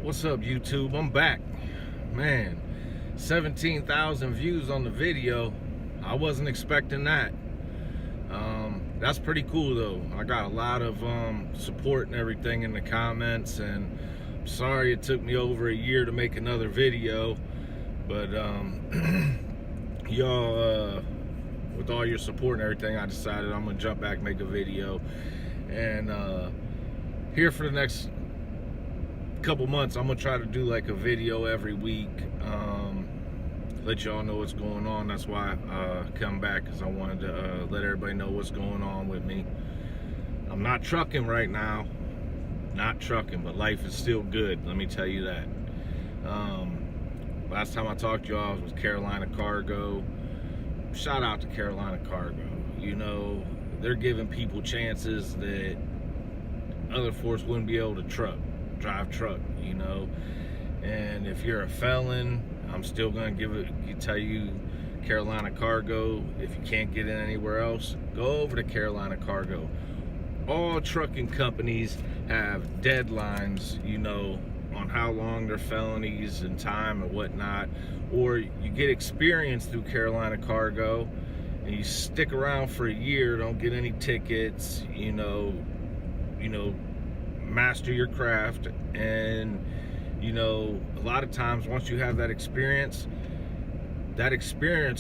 What's up, YouTube? I'm back. Man, 17,000 views on the video. I wasn't expecting that. That's pretty cool though. I got a lot of support and everything in the comments, and I'm sorry it took me over a year to make another video, but y'all, with all your support and everything, I decided I'm gonna jump back, make a video, and here for the next couple months I'm gonna try to do like a video every week, let y'all know what's going on. That's why I come back, because I wanted to let everybody know what's going on with me. I'm not trucking right now, not trucking, but life is still good, let me tell you that. Last time I talked to y'all was Carolina Cargo. Shout out to Carolina Cargo. You know, they're giving people chances that other folks wouldn't be able to drive truck, you know. And if you're a felon, I'm still gonna tell you Carolina Cargo. If you can't get in anywhere else, go over to Carolina Cargo. All trucking companies have deadlines, you know, on how long their felonies and time and whatnot. Or you get experience through Carolina Cargo and you stick around for a year, don't get any tickets, you know, master your craft. And you know, a lot of times once you have that experience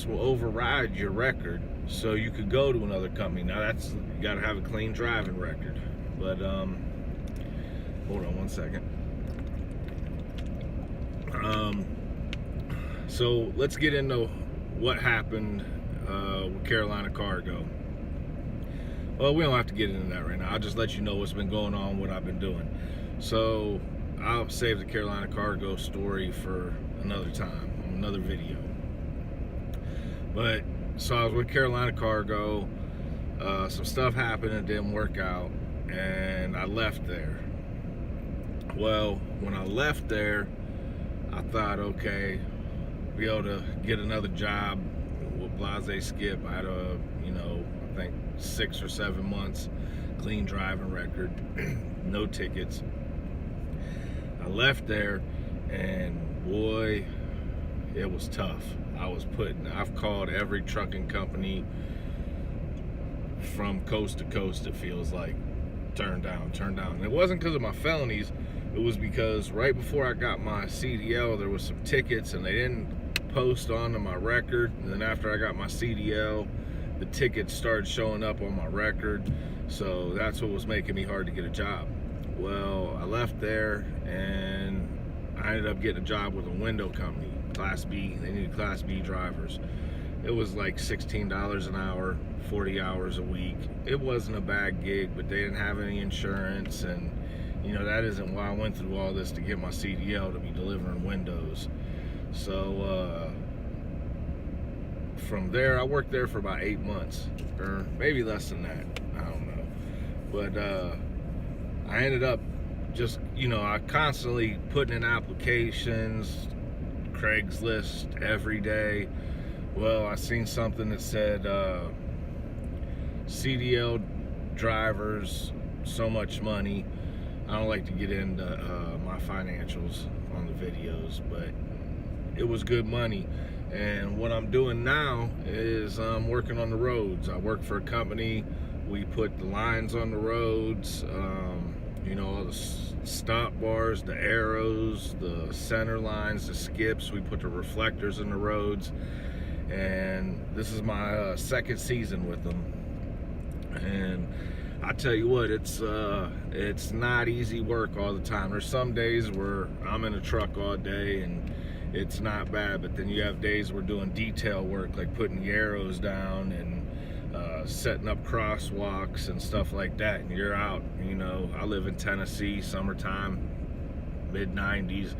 will override your record, so you could go to another company. Now that's, you got to have a clean driving record. But hold on one second. So let's get into what happened with Carolina Cargo. Well, we don't have to get into that right now. I'll just let you know what's been going on, what I've been doing. So I'll save the Carolina Cargo story for another time, another video. But so I was with Carolina Cargo, some stuff happened, it didn't work out, and I left there. Well, when I left there, I thought, okay, be able to get another job with Blase Skip. I had a, you know, I think 6 or 7 months clean driving record, no tickets. I left there, and boy, it was tough. I've called every trucking company from coast to coast, it feels like, turned down. And it wasn't because of my felonies, it was because right before I got my CDL, there was some tickets and they didn't post onto my record. And then after I got my CDL, the tickets started showing up on my record. So that's what was making me hard to get a job. Well, I left there and I ended up getting a job with a window company, Class B. They needed Class B drivers. It was like $16 an hour, 40 hours a week. It wasn't a bad gig, but they didn't have any insurance, and you know, that isn't why I went through all this to get my CDL, to be delivering windows. So from there, I worked there for about 8 months, or maybe less than that, I don't know. But I ended up just, you know, I constantly putting in applications, Craigslist every day. Well, I seen something that said CDL drivers, so much money. I don't like to get into my financials on the videos, but it was good money. And what I'm doing now is I'm working on the roads. I work for a company. We put the lines on the roads, you know, all the stop bars, the arrows, the center lines, the skips. We put the reflectors in the roads. And this is my second season with them. And I tell you what, it's not easy work all the time. There's some days where I'm in a truck all day and it's not bad, but then you have days we're doing detail work, like putting the arrows down and setting up crosswalks and stuff like that, and you're out. You know, I live in Tennessee, summertime, mid-90s.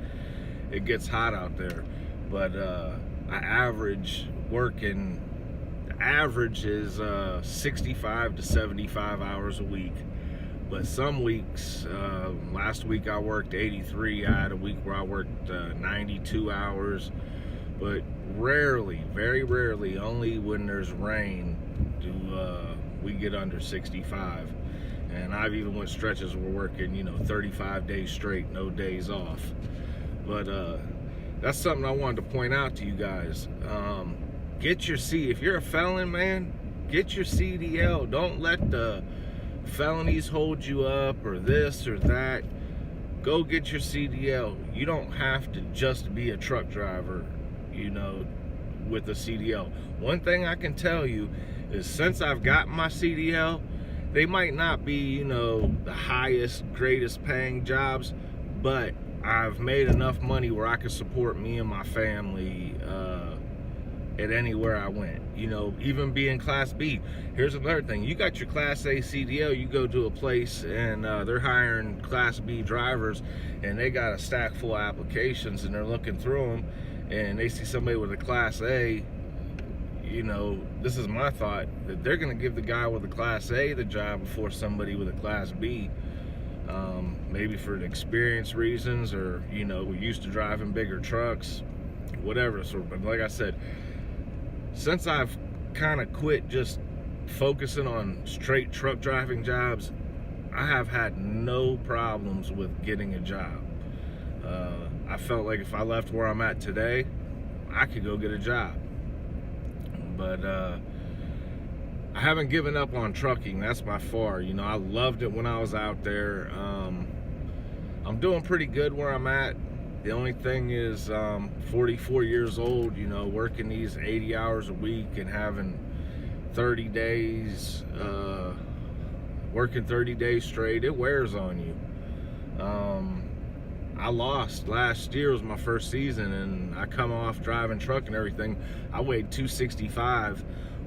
It gets hot out there, but I average working, the average is 65 to 75 hours a week. But some weeks, last week I worked 83. I had a week where I worked 92 hours. But rarely, very rarely, only when there's rain do we get under 65. And I've even went stretches where we're working, 35 days straight, no days off. But that's something I wanted to point out to you guys. Get your if you're a felon, man, get your CDL. Don't let the felonies hold you up or this or that. Go get your CDL. You don't have to just be a truck driver, with a CDL. One thing I can tell you is, since I've gotten my CDL, they might not be, the highest, greatest paying jobs, but I've made enough money where I could support me and my family at anywhere I went. Even being Class B. Here's another thing. You got your Class A CDL, you go to a place and they're hiring Class B drivers, and they got a stack full of applications, and they're looking through them, and they see somebody with a Class A. This is my thought, that they're going to give the guy with a Class A the job before somebody with a Class B. Maybe for experience reasons, or, we're used to driving bigger trucks, whatever. So, but like I said, since I've kind of quit just focusing on straight truck driving jobs, I have had no problems with getting a job. I felt like if I left where I'm at today, I could go get a job. But I haven't given up on trucking, that's by far. I loved it when I was out there. I'm doing pretty good where I'm at. The only thing is, 44 years old, working these 80 hours a week and having 30 days, working 30 days straight, it wears on you. I lost last year, was my first season, and I come off driving truck and everything. I weighed 265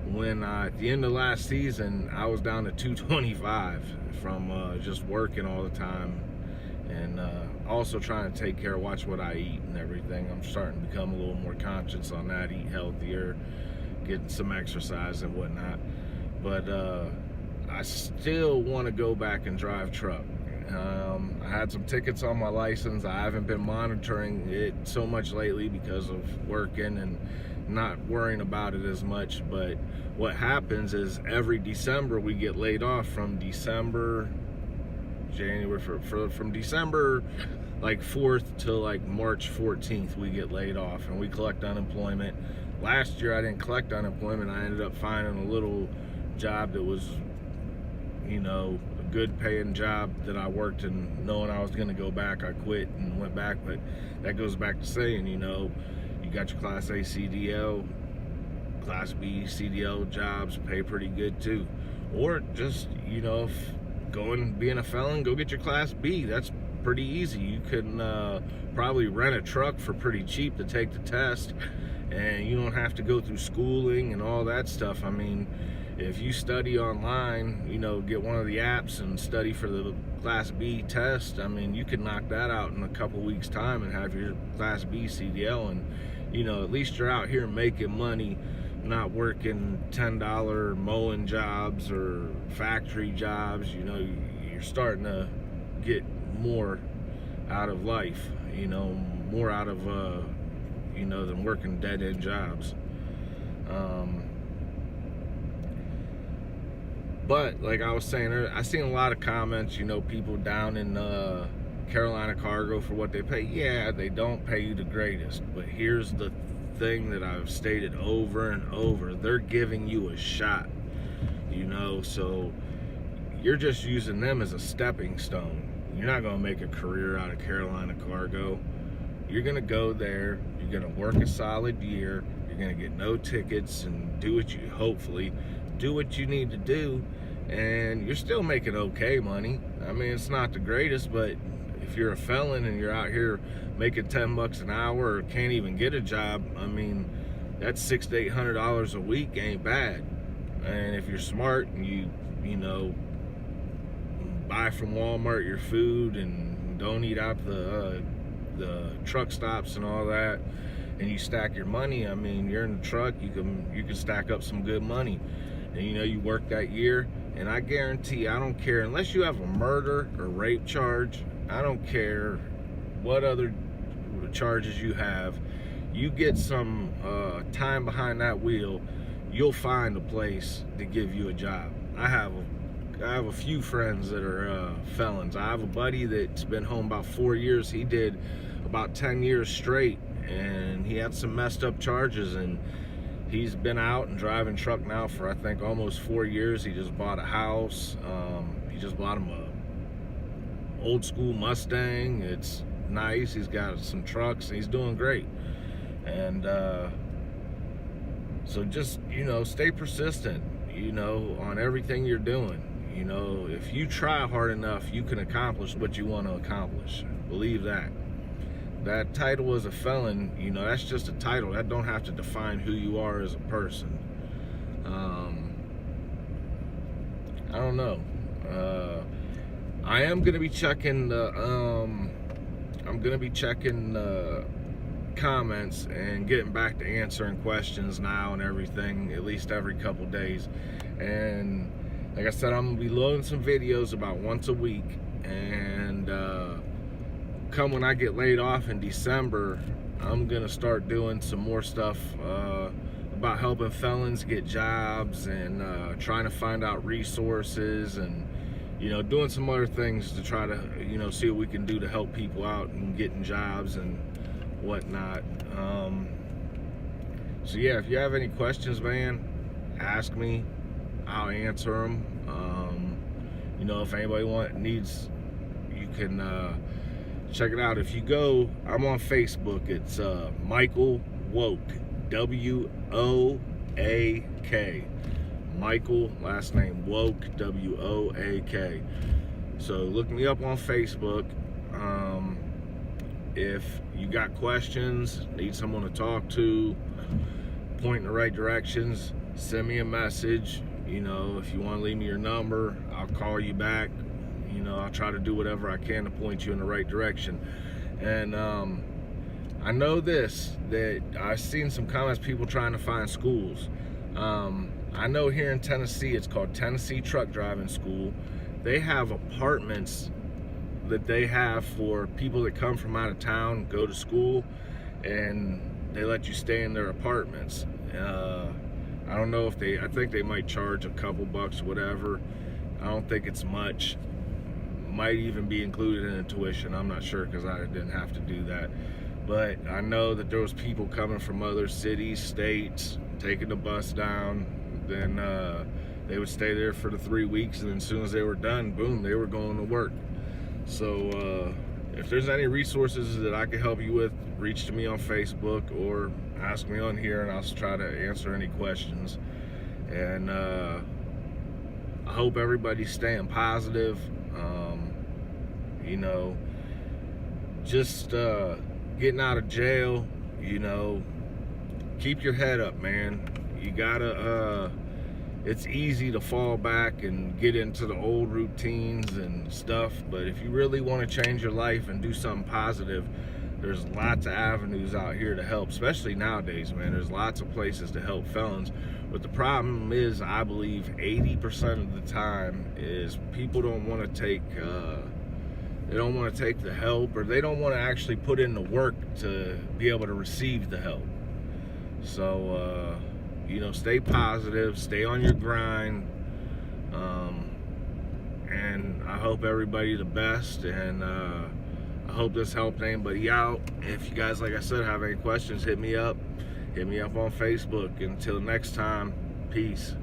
when at the end of last season I was down to 225 from just working all the time, and also trying to take care, watch what I eat and everything. I'm starting to become a little more conscious on that, eat healthier, getting some exercise and whatnot. But I still want to go back and drive truck. I had some tickets on my license. I haven't been monitoring it so much lately because of working and not worrying about it as much. But what happens is every December we get laid off. From December, January, from December like 4th to like March 14th we get laid off, and we collect unemployment. Last year I didn't collect unemployment. I ended up finding a little job that was, a good paying job that I worked, and knowing I was going to go back, I quit and went back. But that goes back to saying, you got your Class A CDL, Class B CDL jobs pay pretty good too. Or just, if being a felon, go get your Class B. That's pretty easy. You can probably rent a truck for pretty cheap to take the test, and you don't have to go through schooling and all that stuff. I mean, if you study online, get one of the apps and study for the Class B test, I mean, you can knock that out in a couple weeks time and have your Class B CDL. And at least you're out here making money, not working $10 mowing jobs or factory jobs. You're starting to get more out of life, more out of than working dead-end jobs. But like I was saying, I seen a lot of comments, people down in Carolina Cargo for what they pay. Yeah, they don't pay you the greatest, but here's the thing that I've stated over and over: they're giving you a shot, so you're just using them as a stepping stone. You're not going to make a career out of Carolina Cargo. You're going to go there, you're going to work a solid year, you're going to get no tickets, and hopefully do what you need to do, and you're still making okay money. I mean, it's not the greatest, but if you're a felon and you're out here making $10 an hour or can't even get a job, I mean, that's $600 to $800 a week ain't bad. And if you're smart and you buy from Walmart your food and don't eat out the truck stops and all that, and you stack your money, I mean, you're in the truck, you can stack up some good money. And you work that year, and I guarantee, I don't care, unless you have a murder or rape charge, I don't care what other charges you have, you get some time behind that wheel, you'll find a place to give you a job. I have have a few friends that are felons. I have a buddy that's been home about 4 years. He did about 10 years straight, and he had some messed up charges, and he's been out and driving truck now for I think almost 4 years. He just bought a house. He just bought him a old school Mustang. It's nice. He's got some trucks. He's doing great. And so just, stay persistent, on everything you're doing. If you try hard enough, you can accomplish what you want to accomplish. Believe that. That title as a felon, that's just a title. That don't have to define who you are as a person. I don't know. I am gonna be checking the comments and getting back to answering questions now and everything, at least every couple days. And like I said, I'm gonna be loading some videos about once a week, and come when I get laid off in December, I'm gonna start doing some more stuff about helping felons get jobs, and trying to find out resources, and doing some other things to try to see what we can do to help people out and getting jobs and whatnot. So yeah, if you have any questions, man, ask me. I'll answer them. If anybody needs, you can check it out. If you go, I'm on Facebook. It's Michael Woak, W-O-A-K. Michael, last name Woak, W-O-A-K. So look me up on Facebook. If you got questions, need someone to talk to, point in the right directions, send me a message. If you want to leave me your number, I'll call you back. I'll try to do whatever I can to point you in the right direction. And I know that I've seen some comments, people trying to find schools. I know here in Tennessee, it's called Tennessee Truck Driving School. They have apartments that they have for people that come from out of town, go to school, and they let you stay in their apartments. I don't know if I think they might charge a couple bucks or whatever. I don't think it's much. Might even be included in the tuition. I'm not sure, because I didn't have to do that. But I know that there was people coming from other cities, states, taking the bus down. Then they would stay there for the 3 weeks, and then as soon as they were done, boom, they were going to work. So if there's any resources that I can help you with, reach to me on Facebook or ask me on here, and I'll try to answer any questions. And I hope everybody's staying positive. Just getting out of jail, keep your head up, man. You gotta, it's easy to fall back and get into the old routines and stuff, but if you really want to change your life and do something positive, there's lots of avenues out here to help, especially nowadays, man. There's lots of places to help felons. But the problem is, I believe 80% of the time is people don't want to take they don't want to take the help, or they don't want to actually put in the work to be able to receive the help. So stay positive, stay on your grind, and I hope everybody the best, and I hope this helped anybody out. If you guys, like I said, have any questions, hit me up on Facebook. Until next time, peace.